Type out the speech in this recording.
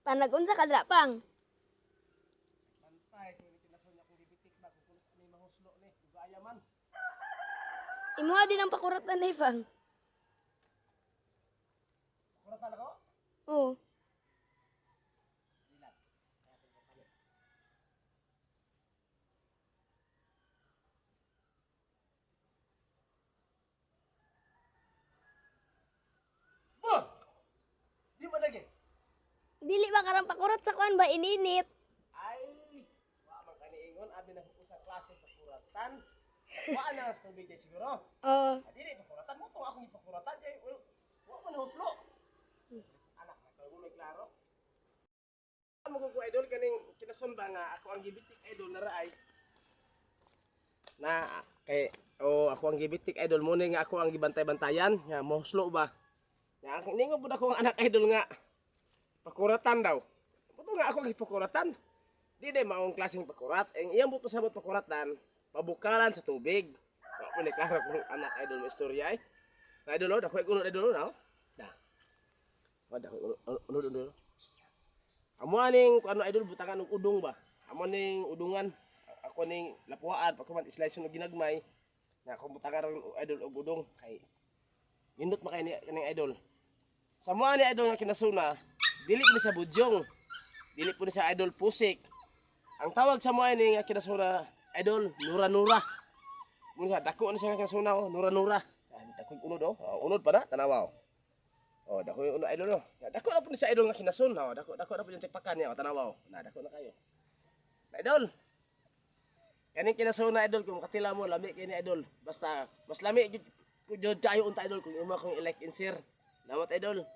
Panagunsa ka dra pang. Bantay kung kinasun akong gibitik ba kung kuno ani mahuslo ni ugaya man. Imuha din ang pakuratan ni pang. Kuratan ako. Oh. Bah! Di man lagi. Dili ba karang pakurat sa kuan ba ininit? Ay, wa man kaniingon abi na usang klase sa kuratan. Wa na sa tubig day siguro. Oh. Dili pakuratan mo tong akong ipakuratan kay wa man huslo. Anak na kay may klaro. Amo ko idol kaning kinasun ba nga ako ang gibitik idol na raay. Na kay ako ang gibitik idol mo nga ako ang gibantay-bantayan nga mohuslo ba. Nga ang ningon pud ako ang anak idol nga pakuratan daw. Puto nga ako ang ipakuratan. Di day maong klaseng pakurat. Ang iyang buto sabot pakuratan, pabukalan sa tubig. Wa mo ni klaro kung anak idol mo istorya ay. Na idol dako ko idol na. Da. Wa dako unod. Amo aning ano idol butangan og udong ba. Amo ning udungan. Ako ning lapuhaan pagkuman slice og ginagmay. Nga ako butangan idol og udong kay nindot makay ni kaning idol. Sa mga ni idol nga kinasuna, dili po ni sa budyong. Dili po ni sa idol pusik. Ang tawag sa mga ni nga kinasuna, idol, nura-nura. Muna dako ni sa kinasuna oh, nura-nura. Dako unod oh. Unod pa na tanawa oh. Oh, dako unod idol oh. Dako na po ni sa idol nga kinasuna oh. Dako na po yung tipakan niya oh, tanawa oh. Na dako na kayo. Na idol. Kaning kinasuna idol kung katila mo lami kay ni idol. Basta mas lami jud kayo unta idol kung imo kong i-like and share. Salamat idol.